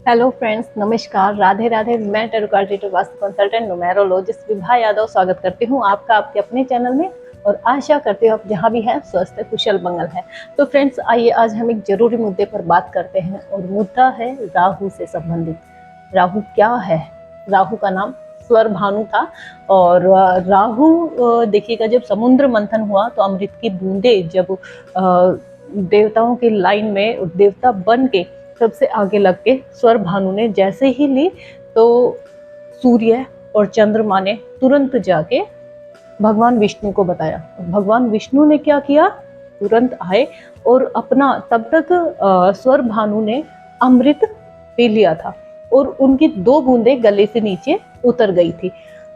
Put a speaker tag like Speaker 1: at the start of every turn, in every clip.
Speaker 1: Hello friends, नमस्कार, राधे राधे। मैं tarot card reader, vastu consultant, numerologist Vibha Yadav स्वागत करती हूँ आपका आपके अपने चैनल में। और आशा करती हूँ आप जहाँ भी हैं स्वस्थ कुशल मंगल है। तो फ्रेंड्स, आइए आज हम एक जरूरी मुद्दे पर बात करते हैं और मुद्दा है राहु से संबंधित। राहु क्या है? राहु का नाम स्वर भानु था। और राहु देखिएगा, जब समुद्र मंथन हुआ तो अमृत की बूंदे जब देवताओं की लाइन में देवता बन के सबसे आगे लग के स्वर भानु ने जैसे ही ली तो सूर्य और चंद्रमा ने तुरंत जाके भगवान विष्णु को बताया। भगवान विष्णु ने क्या किया? तुरंत आए और अपना तब तक स्वर भानु ने अमृत पी लिया था और उनकी 2 बूंदें गले से नीचे उतर गई थी।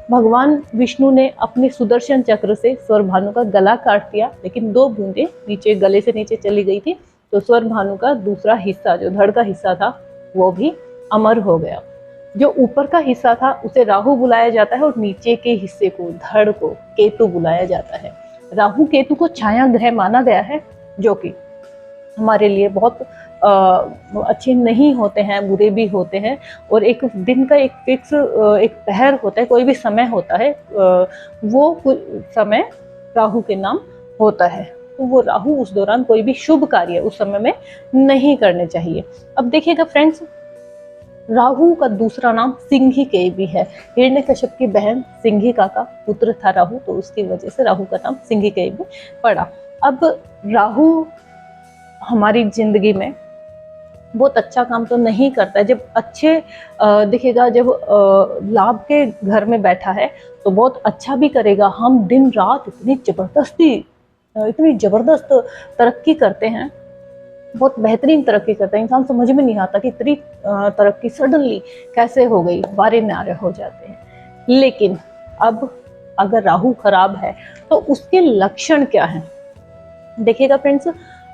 Speaker 1: भगवान विष्णु ने अपने सुदर्शन चक्र से स्वर भानु का गला काट दिया, लेकिन 2 बूंदें नीचे गले से नीचे चली गई थी। तो स्वर भानु का दूसरा हिस्सा, जो धड़ का हिस्सा था, वो भी अमर हो गया। जो ऊपर का हिस्सा था उसे राहु बुलाया जाता है और नीचे के हिस्से को, धड़ को, केतु बुलाया जाता है। राहु केतु को छाया ग्रह माना गया है, जो कि हमारे लिए बहुत अच्छे नहीं होते हैं, बुरे भी होते हैं। और एक दिन का एक फिक्स एक पहर होता है, कोई भी समय होता है, वो समय राहु के नाम होता है। तो वो राहु उस दौरान कोई भी शुभ कार्य उस समय में नहीं करने चाहिए। अब देखिएगा फ्रेंड्स, राहु का दूसरा नाम सिंहिकेय भी है। हिरण्यकश्यप की बहन सिंहिका का पुत्र था राहु, तो उसकी वजह से राहु का नाम सिंहिकेय भी पड़ा। अब राहु हमारी जिंदगी में बहुत अच्छा काम तो नहीं करता है। जब अच्छे देखिएगा, जब लाभ के घर में बैठा है तो बहुत अच्छा भी करेगा। हम दिन रात इतनी जबरदस्त तरक्की करते हैं, बहुत बेहतरीन तरक्की करते हैं। इंसान समझ में नहीं आता कि इतनी तरक्की सडनली कैसे हो गई, बारे नारे हो जाते हैं। लेकिन अब अगर राहु खराब है तो उसके लक्षण क्या हैं? देखिएगा फ्रेंड्स,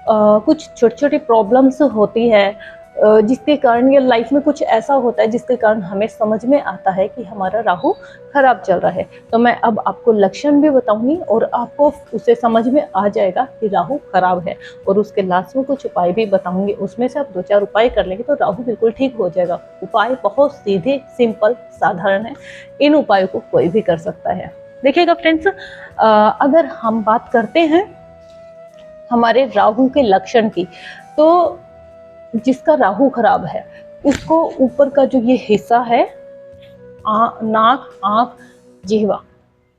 Speaker 1: कुछ छोटी छोटी प्रॉब्लम्स होती है जिसके कारण, या लाइफ में कुछ ऐसा होता है जिसके कारण हमें समझ में आता है कि हमारा राहु खराब चल रहा है। तो मैं अब आपको लक्षण भी बताऊंगी और आपको उसे समझ में आ जाएगा कि राहु खराब है। और उसके लास्ट में कुछ उपाय भी बताऊंगी, उसमें से आप 2-4 उपाय कर लेंगे तो राहु बिल्कुल ठीक हो जाएगा। उपाय बहुत सीधे, सिंपल, साधारण है। इन उपायों को कोई भी कर सकता है। देखिएगा फ्रेंड्स, अगर हम बात करते हैं हमारे राहु के लक्षण की, तो जिसका राहु खराब है उसको ऊपर का जो ये हिस्सा है, नाक, आंख, जिह्वा,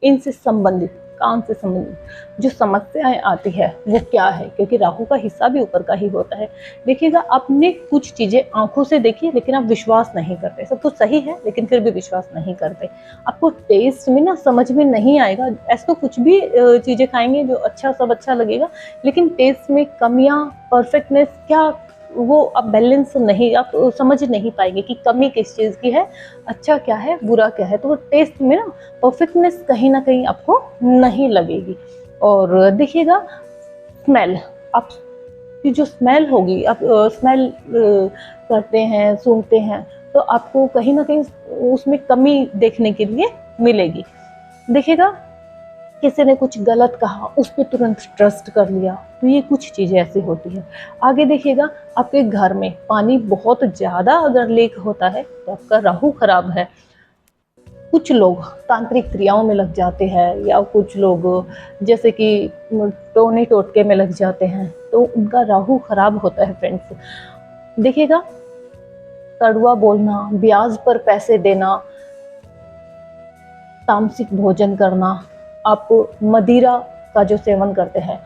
Speaker 1: इनसे संबंधित, कान से संबंधित जो समस्याएं आती है वो क्या है? क्योंकि राहु का हिस्सा भी ऊपर का ही होता है। देखिएगा, आपने कुछ चीजें आंखों से देखी लेकिन आप विश्वास नहीं करते। सब कुछ सही है लेकिन फिर भी विश्वास नहीं करते। आपको टेस्ट में ना समझ में नहीं आएगा। ऐसे तो कुछ भी चीजें खाएंगे जो अच्छा, सब अच्छा लगेगा, लेकिन टेस्ट में कमियां, परफेक्टनेस क्या, वो आप बैलेंस नहीं, आप समझ नहीं पाएंगे कि कमी किस चीज़ की है, अच्छा क्या है, बुरा क्या है। तो वो टेस्ट में ना परफेक्टनेस कहीं ना कहीं आपको नहीं लगेगी। और देखिएगा, स्मेल, आप की जो स्मेल होगी, आप स्मेल करते हैं, सूंघते हैं, तो आपको कहीं ना कहीं उसमें कमी देखने के लिए मिलेगी। देखिएगा, किसी ने कुछ गलत कहा, उस पर तुरंत ट्रस्ट कर लिया, तो ये कुछ चीज़ें ऐसी होती है। आगे देखिएगा, आपके घर में पानी बहुत ज़्यादा अगर लीक होता है तो आपका राहु खराब है। कुछ लोग तांत्रिक क्रियाओं में लग जाते हैं, या कुछ लोग जैसे कि टोने टोटके में लग जाते हैं, तो उनका राहु खराब होता है फ्रेंड्स। देखिएगा, कड़वा बोलना, ब्याज पर पैसे देना, तामसिक भोजन करना, आप मदिरा का जो सेवन करते हैं,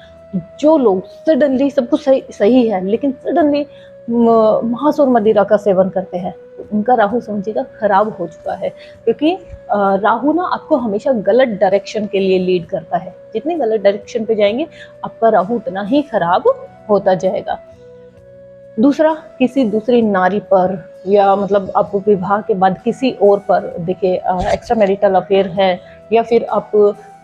Speaker 1: जो लोग सडनली, सब कुछ सही है लेकिन सडनली मांस और मदिरा का सेवन करते हैं, तो उनका राहु समझिएगा खराब हो चुका है। क्योंकि राहु ना आपको हमेशा गलत डायरेक्शन के लिए लीड करता है। जितनी गलत डायरेक्शन पे जाएंगे आपका राहु उतना ही खराब होता जाएगा। दूसरा, किसी दूसरी नारी पर, या मतलब आप विवाह के बाद किसी और पर, देखिए एक्स्ट्रा मैरिटल अफेयर है, या फिर आप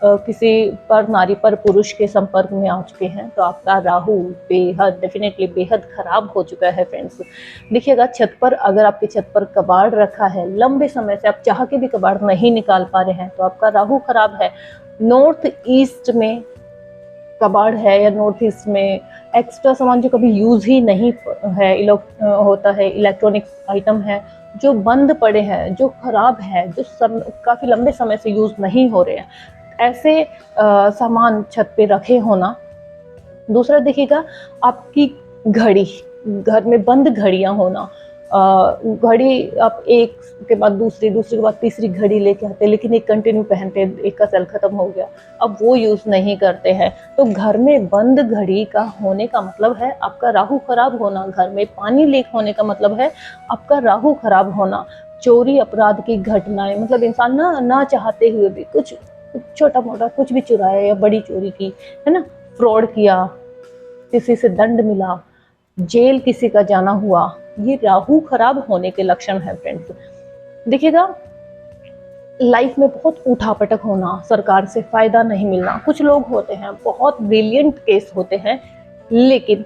Speaker 1: किसी पर, नारी पर, पुरुष के संपर्क में आ चुके हैं, तो आपका राहु बेहद, डेफिनेटली बेहद खराब हो चुका है फ्रेंड्स। देखिएगा, छत पर, अगर आपके छत पर कबाड़ रखा है, लंबे समय से आप चाह के भी कबाड़ नहीं निकाल पा रहे हैं, तो आपका राहु खराब है। नॉर्थ ईस्ट में कबाड़ है या नॉर्थ ईस्ट में एक्स्ट्रा सामान जो कभी यूज ही नहीं है होता है, इलेक्ट्रॉनिक आइटम है जो बंद पड़े हैं, जो खराब है, जो काफी लंबे समय से यूज नहीं हो रहे हैं, ऐसे सामान छत पे रखे होना। दूसरा देखिएगा आपकी घड़ी, घर में बंद घड़ियां होना। घड़ी आप एक के बाद दूसरी, दूसरी के बाद तीसरी घड़ी लेके आते हैं, लेकिन एक कंटिन्यू पहनते हैं, एक का सेल खत्म हो गया, अब वो यूज नहीं करते हैं। तो घर में बंद घड़ी का होने का मतलब है आपका राहु खराब होना। घर में पानी लीक होने का मतलब है आपका राहु खराब होना। चोरी अपराध की घटनाएं, मतलब इंसान ना चाहते हुए भी कुछ छोटा मोटा कुछ भी चुराया या बड़ी चोरी की, है ना, फ्रॉड किया, किसी से दंड मिला, जेल किसी का जाना हुआ, ये राहु खराब होने के लक्षण है फ्रेंड्स। देखिएगा लाइफ में बहुत उठापटक होना, सरकार से फायदा नहीं मिलना। कुछ लोग होते हैं बहुत ब्रिलियंट केस होते हैं, लेकिन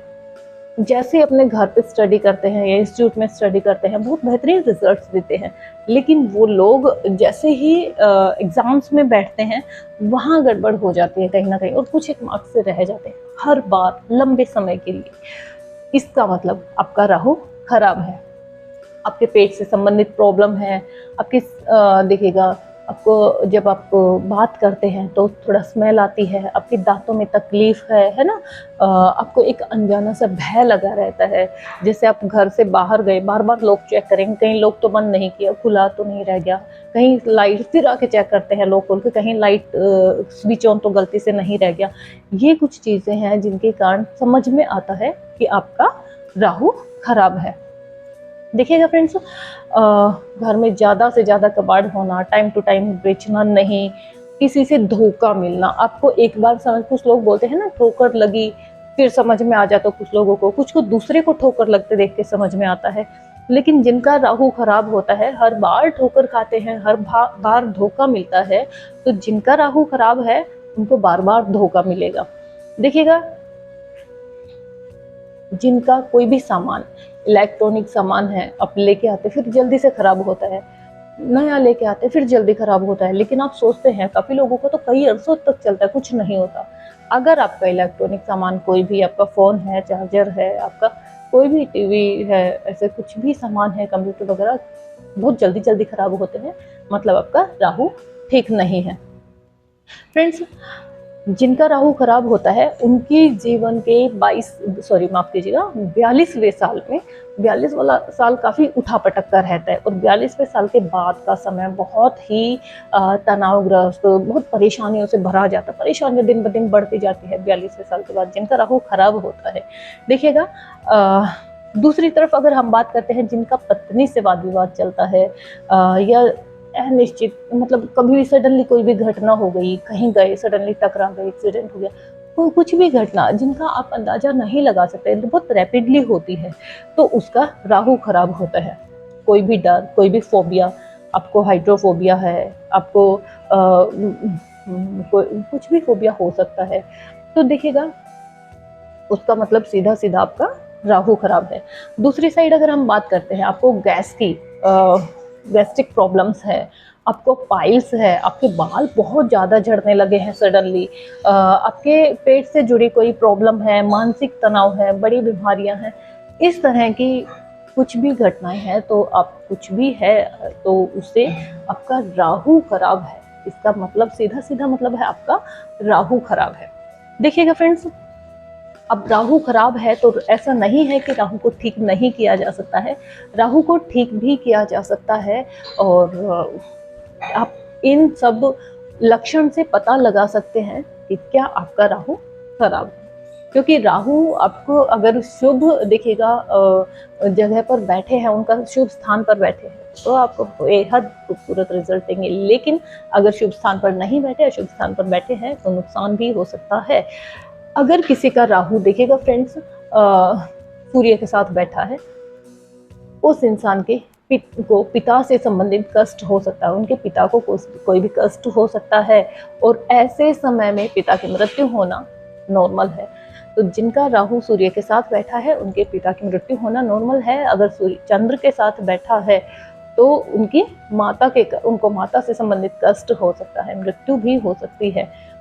Speaker 1: जैसे अपने घर पे स्टडी करते हैं या इंस्टीट्यूट में स्टडी करते हैं बहुत बेहतरीन रिजल्ट्स देते हैं, लेकिन वो लोग जैसे ही एग्जाम्स में बैठते हैं वहाँ गड़बड़ हो जाती है कहीं ना कहीं, और कुछ एक मार्क्स से रह जाते हैं हर बार लंबे समय के लिए। इसका मतलब आपका राहु खराब है, आपके पेट से संबंधित प्रॉब्लम है, आपके देखिएगा आपको जब आप बात करते हैं तो थोड़ा स्मेल आती है, आपके दांतों में तकलीफ है ना, आपको एक अनजाना सा भय लगा रहता है। जैसे आप घर से बाहर गए, बार बार लोग चेक करेंगे, कहीं लोग तो बंद नहीं किया, खुला तो नहीं रह गया, कहीं लाइट फिर आके चेक करते हैं लोग खोल के, कहीं लाइट स्विच ऑन तो गलती से नहीं रह गया। ये कुछ चीज़ें हैं जिनके कारण समझ में आता है कि आपका राहु खराब है। देखिएगा फ्रेंड्स, घर में ज़्यादा से ज़्यादा कबाड़ होना, टाइम टू टाइम बेचना नहीं, किसी से धोखा मिलना। आपको एक बार समझ, कुछ लोग बोलते हैं ना ठोकर लगी फिर समझ में आ जाता, कुछ लोगों को, कुछ को दूसरे को ठोकर लगते देख के समझ में आता है। लेकिन जिनका राहु खराब होता है हर बार ठोकर खाते हैं, हर बार धोखा मिलता है। तो जिनका राहु खराब है उनको बार बार धोखा मिलेगा। देखिएगा जिनका कोई भी सामान, इलेक्ट्रॉनिक सामान है, आप लेके आते फिर जल्दी से खराब होता है, नया लेके आते फिर जल्दी खराब होता है, लेकिन आप सोचते हैं काफी लोगों को तो कई अरसों तक चलता है, कुछ नहीं होता। अगर आपका इलेक्ट्रॉनिक सामान कोई भी, आपका फोन है, चार्जर है, आपका कोई भी टीवी है, ऐसे कुछ भी सामान है, कंप्यूटर वगैरह, बहुत जल्दी जल्दी खराब होते हैं, मतलब आपका राहु ठीक नहीं है। फ्रेंड्स, जिनका राहु खराब होता है उनकी जीवन के 42वें साल में, 42 वाला साल काफ़ी उठापटक का रहता है, और 42वें साल के बाद का समय बहुत ही तनावग्रस्त, बहुत परेशानियों से भरा जाता है। परेशानियां दिन ब दिन बढ़ती जाती है 42वें साल के बाद जिनका राहु खराब होता है। देखिएगा दूसरी तरफ अगर हम बात करते हैं जिनका पत्नी से वाद विवाद चलता है, या अनिश्चित, मतलब कभी भी सडनली कोई भी घटना हो गई, कहीं गए सडनली टकरा गए, एक्सीडेंट हो गया, कोई कुछ भी घटना जिनका आप अंदाजा नहीं लगा सकते, बहुत रैपिडली होती है, तो उसका राहु खराब होता है। कोई भी डर, कोई भी फोबिया, आपको हाइड्रोफोबिया है, आपको कुछ भी फोबिया हो सकता है, तो देखिएगा उसका मतलब सीधा सीधा आपका राहु खराब है। दूसरी साइड अगर हम बात करते हैं, आपको गैस्ट्रिक प्रॉब्लम्स है, आपको पाइल्स है, आपके बाल बहुत ज़्यादा झड़ने लगे हैं सडनली, आपके पेट से जुड़ी कोई प्रॉब्लम है, मानसिक तनाव है, बड़ी बीमारियां हैं, इस तरह की कुछ भी घटनाएं हैं, तो आप कुछ भी है तो उससे आपका राहु खराब है। इसका मतलब सीधा सीधा मतलब है आपका राहु खराब है। देखिएगा फ्रेंड्स, अब राहु खराब है तो ऐसा नहीं है कि राहु को ठीक नहीं किया जा सकता है, राहु को ठीक भी किया जा सकता है। और आप इन सब लक्षण से पता लगा सकते हैं कि क्या आपका राहु खराब है, क्योंकि राहु आपको अगर शुभ देखिएगा जगह पर बैठे हैं, उनका शुभ स्थान पर बैठे हैं, तो आपको बेहद खूबसूरत रिजल्ट देंगे। लेकिन अगर शुभ स्थान पर नहीं बैठे, अशुभ स्थान पर बैठे हैं, तो नुकसान भी हो सकता है। अगर किसी का राहु देखिएगा फ्रेंड्स सूर्य के साथ बैठा है, उस इंसान के पिता से संबंधित कष्ट हो सकता है, उनके पिता को कोई भी कष्ट हो सकता है, और ऐसे समय में पिता की मृत्यु होना नॉर्मल है। तो जिनका राहु सूर्य के साथ बैठा है उनके पिता की मृत्यु होना नॉर्मल है। अगर सूर्य चंद्र के साथ बैठा है तो उनको माता से संबंधित कष्ट हो सकता है, मृत्यु भी हो सकती है।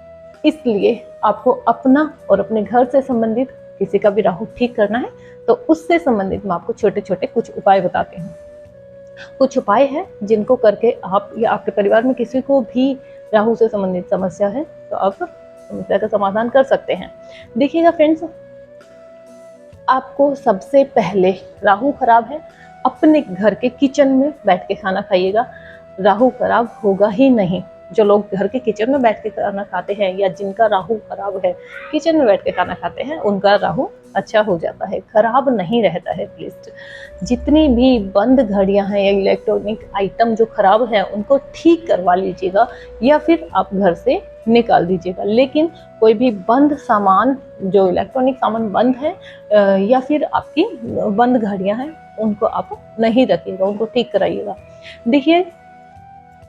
Speaker 1: इसलिए आपको अपना और अपने घर से संबंधित किसी का भी राहु ठीक करना है तो उससे संबंधित मैं आपको छोटे छोटे कुछ उपाय बताती हूँ। कुछ उपाय हैं जिनको करके आप या आपके परिवार में किसी को भी राहु से संबंधित समस्या है तो आप समस्या का समाधान कर सकते हैं। देखिएगा फ्रेंड्स, आपको सबसे पहले राहु खराब है, अपने घर के किचन में बैठ के खाना खाइएगा। राहु खराब होगा ही नहीं। जो लोग घर के किचन में बैठ के खाना खाते हैं या जिनका राहु खराब है, किचन में बैठ के खाना खाते हैं, उनका राहु अच्छा हो जाता है, खराब नहीं रहता है। प्लीज जितनी भी बंद घड़ियां हैं या इलेक्ट्रॉनिक आइटम जो खराब है उनको ठीक करवा लीजिएगा या फिर आप घर से निकाल दीजिएगा। लेकिन कोई भी बंद सामान, जो इलेक्ट्रॉनिक सामान बंद है या फिर आपकी बंद घड़ियां हैं, उनको आप नहीं रखिएगा, उनको ठीक कराइएगा। देखिए,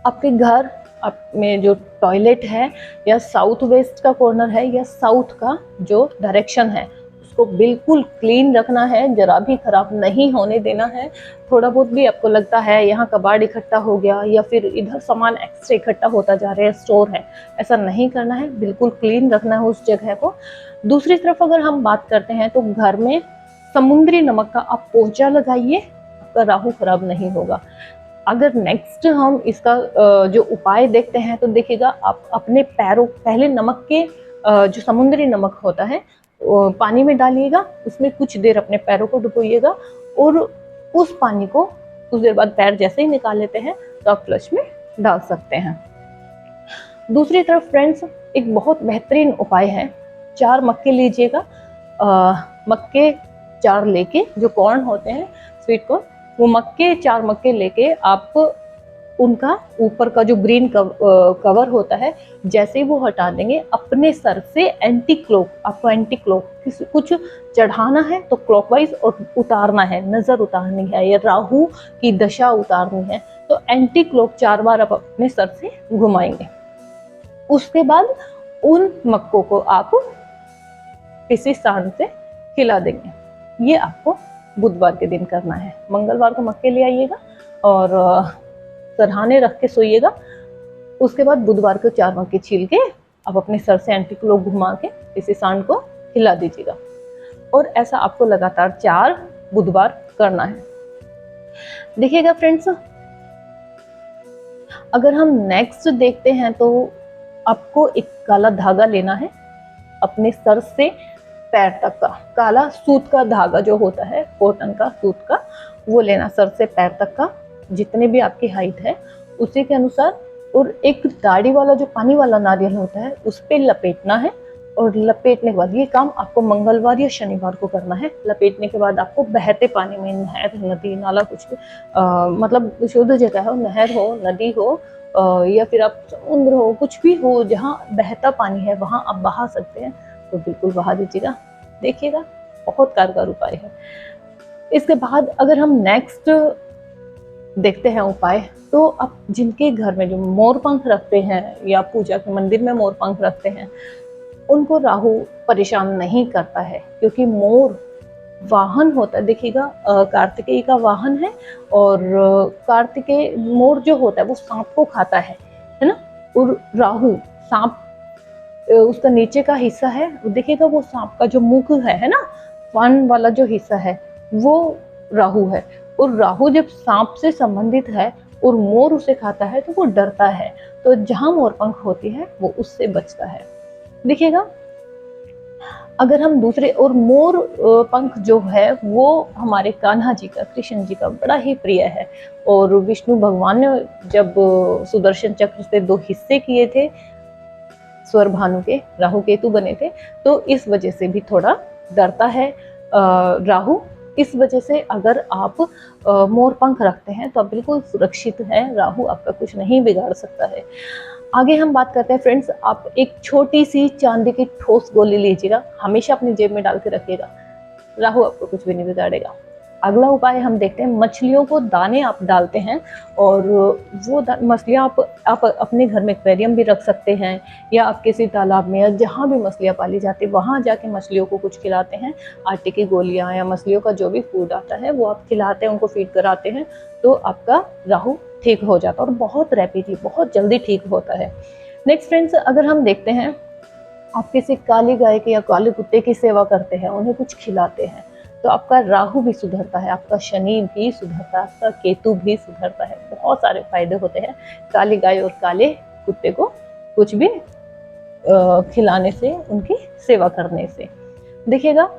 Speaker 1: आपके घर आप में जो टॉयलेट है या साउथ वेस्ट का कॉर्नर है या साउथ का जो डायरेक्शन है, उसको बिल्कुल क्लीन रखना है, जरा भी खराब नहीं होने देना है। थोड़ा बहुत भी आपको लगता है यहाँ कबाड़ इकट्ठा हो गया या फिर इधर सामान एक्स्ट्रा इकट्ठा होता जा रहा है, स्टोर है, ऐसा नहीं करना है, बिल्कुल क्लीन रखना है उस जगह को। दूसरी तरफ अगर हम बात करते हैं तो घर में समुद्री नमक का आप पोंछा लगाइए, आपका राहु खराब नहीं होगा। अगर नेक्स्ट हम इसका जो उपाय देखते हैं तो देखिएगा, आप अपने पैरों, पहले नमक के जो समुद्री नमक होता है पानी में डालिएगा, उसमें कुछ देर अपने पैरों को डुबोइएगा और उस पानी को कुछ देर बाद पैर जैसे ही निकाल लेते हैं तो आप फ्लश में डाल सकते हैं। दूसरी तरफ फ्रेंड्स, एक बहुत बेहतरीन उपाय है, 4 मक्के लीजिएगा। मक्के 4 लेके, जो कॉर्न होते हैं स्वीट कॉर्न, वो मक्के 4 मक्के लेके आप उनका ऊपर का जो ग्रीन कवर होता है, जैसे ही वो हटा देंगे, अपने सर से एंटी क्लॉक, आपको एंटी क्लॉक कुछ चढ़ाना है तो क्लॉकवाइज और उतारना है, नजर उतारनी है या राहु की दशा उतारनी है, तो एंटी क्लॉक 4 बार आप अपने सर से घुमाएंगे। उसके बाद उन मक्कों को आप किसी स्थान से खिला देंगे। ये आपको बुधवार के दिन करना है। मंगलवार को मक्के ले आइएगा और सरहाने रख के सोइएगा। उसके बाद बुधवार को 4 मक्के छील के आप अपने सर से एंटी क्लॉक घुमा के किसी सांड को हिला दीजिएगा और ऐसा आपको लगातार 4 बुधवार करना है। देखिएगा फ्रेंड्स, अगर हम नेक्स्ट देखते हैं तो आपको एक काला धागा लेना है, अपने सर से पैर तक का काला सूत का धागा जो होता है, कॉटन का, सूत का, वो लेना, सर से पैर तक का, जितने भी आपकी हाइट है उसी के अनुसार। और एक दाढ़ी वाला जो पानी वाला नारियल होता है उस पे लपेटना है और लपेटने के बाद, ये काम आपको मंगलवार या शनिवार को करना है। लपेटने के बाद आपको बहते पानी में, नहर, नदी, नाला, कुछ भी मतलब शुद्ध जगह हो, नहर हो, नदी हो या फिर आप समुद्र हो, कुछ भी हो जहाँ बहता पानी है वहाँ आप बहा सकते हैं, तो बिल्कुल बहा दीजिएगा। देखिएगा, बहुत कारगर उपाय है। इसके बाद अगर हम नेक्स्ट देखते हैं उपाय, तो आप जिनके घर में जो मोर पंख रखते हैं या पूजा के मंदिर में मोर पंख रखते हैं, उनको राहु परेशान नहीं करता है, क्योंकि मोर वाहन होता है। देखिएगा, कार्तिकेय का वाहन है और कार्तिकेय मोर जो होता है वो सांप को खाता है ना। और राहु सांप, उसका नीचे का हिस्सा है, देखिएगा वो सांप का जो मुख है ना, फन वाला जो हिस्सा है वो राहु है। और राहु जब सांप से संबंधित है और मोर उसे खाता है तो वो डरता है, तो जहां मोर पंख होती है वो उससे बचता है। देखिएगा, अगर हम दूसरे, और मोर पंख जो है वो हमारे कान्हा जी का, कृष्ण जी का बड़ा ही प्रिय है। और विष्णु भगवान ने जब सुदर्शन चक्र से 2 हिस्से किए थे, स्वर भानु के, राहु केतु बने थे, तो इस वजह से भी थोड़ा डरता है राहु। इस वजह से अगर आप मोर पंख रखते हैं तो आप बिल्कुल सुरक्षित हैं, राहु आपका कुछ नहीं बिगाड़ सकता है। आगे हम बात करते हैं फ्रेंड्स, आप एक छोटी सी चांदी की ठोस गोली लीजिएगा, हमेशा अपनी जेब में डाल के रखिएगा, राहु आपको कुछ भी नहीं बिगाड़ेगा। अगला उपाय हम देखते हैं, मछलियों को दाने आप डालते हैं और वो मछलियाँ आप अपने घर में एक्वेरियम भी रख सकते हैं या आप किसी तालाब में या जहाँ भी मछलियाँ पाली जाती है वहाँ जाके मछलियों को कुछ खिलाते हैं। आटे की गोलियाँ या मछलियों का जो भी फूड आता है वो आप खिलाते हैं, उनको फीड कराते हैं, तो आपका राहु ठीक हो जाता है और बहुत रैपिडली, बहुत जल्दी ठीक होता है। नेक्स्ट फ्रेंड्स, अगर हम देखते हैं आप किसी काली गाय के या काले कुत्ते की सेवा करते हैं, उन्हें कुछ खिलाते हैं, तो आपका राहु भी सुधरता है, आपका शनि भी सुधरता है, आपका केतु भी सुधरता है। बहुत सारे फायदे होते हैं काली गाय और काले कुत्ते को कुछ भी खिलाने से, उनकी सेवा करने से। देखिएगा,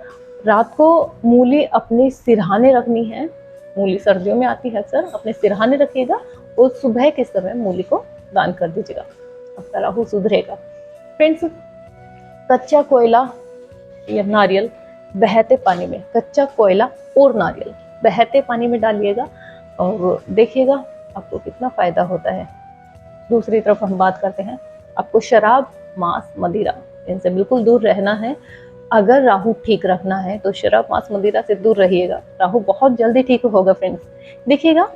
Speaker 1: रात को मूली अपने सिरहाने रखनी है। मूली सर्दियों में आती है अक्सर, अपने सिरहाने रखिएगा और सुबह के समय मूली को दान कर दीजिएगा, आपका राहु सुधरेगा। फ्रेंड्स, कच्चा कोयला या नारियल बहते पानी में, कच्चा कोयला और नारियल बहते पानी में डालिएगा और देखिएगा आपको कितना फायदा होता है। दूसरी तरफ हम बात करते हैं, आपको शराब, मांस, मदिरा इनसे बिल्कुल दूर रहना है। अगर राहु ठीक रखना है तो शराब, मांस, मदिरा से दूर रहिएगा, राहु बहुत जल्दी ठीक होगा। फ्रेंड्स, देखिएगा,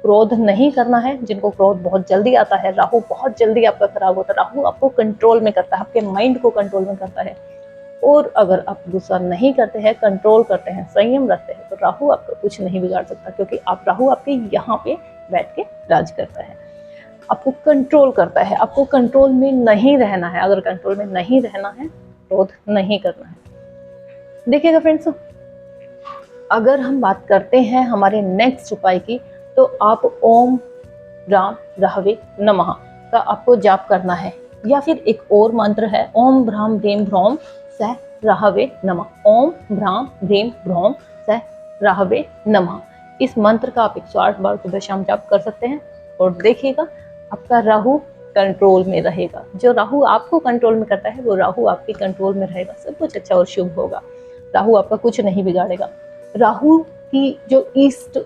Speaker 1: क्रोध नहीं करना है। जिनको क्रोध बहुत जल्दी आता है, राहु बहुत जल्दी आपका खराब होता है। राहु आपको कंट्रोल में करता है, आपके माइंड को कंट्रोल में करता है। और अगर आप गुस्सा नहीं करते हैं, कंट्रोल करते हैं, संयम रखते हैं, तो राहु आपका कुछ नहीं बिगाड़ सकता, क्योंकि आप राहु आपके यहाँ पे बैठ के राज करता है, आपको कंट्रोल करता है। आपको कंट्रोल में नहीं रहना है। अगर कंट्रोल में नहीं रहना है, क्रोध नहीं करना है। देखिएगा फ्रेंड्स, अगर हम बात करते हैं हमारे नेक्स्ट उपाय की, तो आप ओम राम राहवे नमः का आपको जाप करना है, या फिर एक और मंत्र है, ओम भ्राम भ्रीम भ्रौम सह राहवे नमः। ओम भ्राम भ्रीम भ्रौम सह राहवे नमः। इस मंत्र का आप 108 बार सुबह शाम जाप कर सकते हैं और देखिएगा आपका राहु कंट्रोल में रहेगा। जो राहु आपको कंट्रोल में करता है, वो राहु आपके कंट्रोल में रहेगा। सब कुछ अच्छा और शुभ होगा। राहु आपका कुछ नहीं बिगाड़ेगा। राहु की जो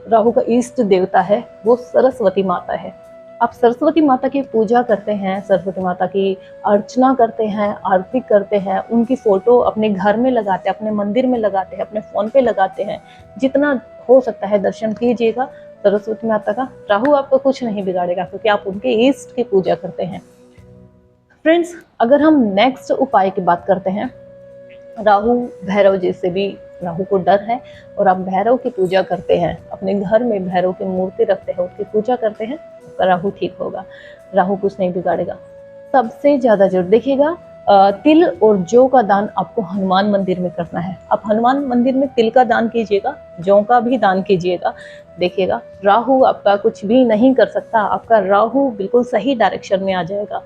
Speaker 1: राहु का ईष्ट देवता है वो सरस्वती माता है। आप सरस्वती माता की पूजा करते हैं, सरस्वती माता की अर्चना करते हैं, आरती करते हैं, उनकी फोटो अपने घर में लगाते हैं, अपने मंदिर में लगाते हैं, अपने फोन पे लगाते हैं। जितना हो सकता है दर्शन कीजिएगा सरस्वती माता का। राहु आपको कुछ नहीं बिगाड़ेगा, क्योंकि आप उनके ईष्ट की पूजा करते हैं। फ्रेंड्स, अगर हम नेक्स्ट उपाय की बात करते हैं, राहु भैरव जी से भी राहु को डर है और आप भैरव की पूजा करते हैं, अपने घर में भैरव की मूर्ति रखते हैं, उसकी पूजा करते हैं, तो राहु ठीक होगा, राहु कुछ नहीं बिगाड़ेगा। सबसे ज्यादा जरूर देखिएगा, तिल और जौ का दान आपको हनुमान मंदिर में करना है। आप हनुमान मंदिर में तिल का दान कीजिएगा, जौ का भी दान कीजिएगा। देखिएगा, राहु आपका कुछ भी नहीं कर सकता, आपका राहु बिल्कुल सही डायरेक्शन में आ जाएगा।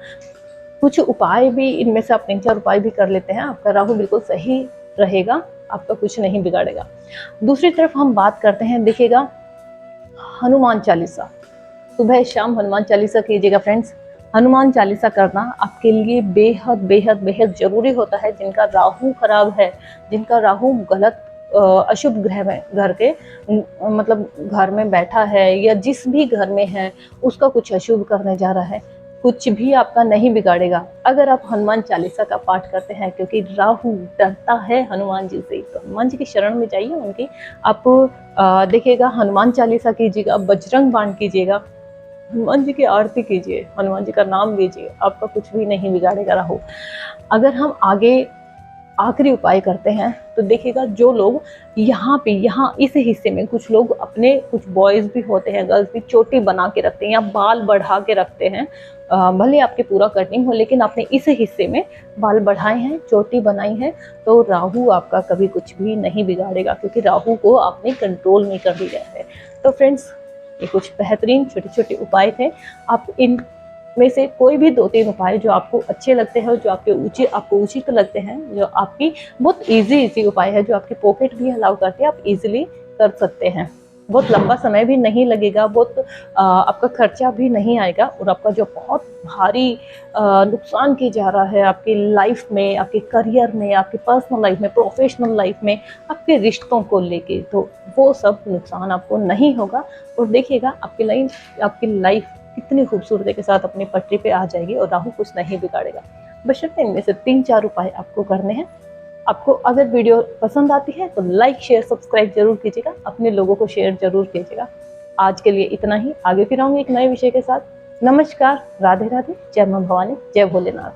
Speaker 1: कुछ उपाय भी इनमें से आप 3-4 उपाय भी कर लेते हैं, आपका राहु बिल्कुल सही रहेगा, आपका कुछ नहीं बिगाड़ेगा। दूसरी तरफ हम बात करते हैं, देखिएगा, हनुमान चालीसा सुबह शाम हनुमान चालीसा कीजिएगा। फ्रेंड्स, हनुमान चालीसा करना आपके लिए बेहद बेहद बेहद जरूरी होता है। जिनका राहु खराब है, जिनका राहु गलत अशुभ ग्रह में घर के मतलब घर में बैठा है, या जिस भी घर में है उसका कुछ अशुभ करने जा रहा है, कुछ भी आपका नहीं बिगाड़ेगा अगर आप हनुमान चालीसा का पाठ करते हैं। क्योंकि राहु डरता है हनुमान जी से, तो हनुमान जी की शरण में जाइए उनकी। आप देखिएगा, हनुमान चालीसा कीजिएगा, बजरंग बाण कीजिएगा, हनुमान जी की आरती कीजिए, हनुमान जी का नाम लीजिए, आपका कुछ भी नहीं बिगाड़ेगा राहु। अगर हम आगे आखिरी उपाय करते हैं, तो देखिएगा, जो लोग यहाँ इस हिस्से में कुछ लोग अपने, कुछ बॉयज भी होते हैं, गर्ल्स भी, चोटी बना के रखते हैं या बाल बढ़ा के रखते हैं। भले आपके पूरा कटिंग हो, लेकिन आपने इस हिस्से में बाल बढ़ाए हैं, चोटी बनाई है, तो राहु आपका कभी कुछ भी नहीं बिगाड़ेगा, क्योंकि राहु को आपने कंट्रोल में कर दिया है। तो फ्रेंड्स, ये कुछ बेहतरीन छोटे छोटे उपाय थे। आप इन में से कोई भी 2-3 उपाय जो आपको अच्छे लगते हैं, जो आपको उचित लगते हैं, जो आपकी बहुत इजी उपाय है, जो आपकी पॉकेट भी अलाउ करते हैं, आप इजीली कर सकते हैं। बहुत लंबा समय भी नहीं लगेगा, बहुत आपका खर्चा भी नहीं आएगा, और आपका जो बहुत भारी नुकसान किया जा रहा है आपकी लाइफ में, आपके करियर में, आपकी पर्सनल लाइफ में, प्रोफेशनल लाइफ में, आपके रिश्तों को लेके, तो वो सब नुकसान आपको नहीं होगा। और देखिएगा, आपकी लाइफ कितनी खूबसूरती के साथ अपनी पटरी पे आ जाएगी और राहु कुछ नहीं बिगाड़ेगा। बशर्ते इनमें से 3-4 उपाय आपको करने हैं। आपको अगर वीडियो पसंद आती है तो लाइक, शेयर, सब्सक्राइब जरूर कीजिएगा, अपने लोगों को शेयर जरूर कीजिएगा। आज के लिए इतना ही, आगे फिर आऊंगी एक नए विषय के साथ। नमस्कार, राधे राधे, जय मां भवानी, जय भोलेनाथ।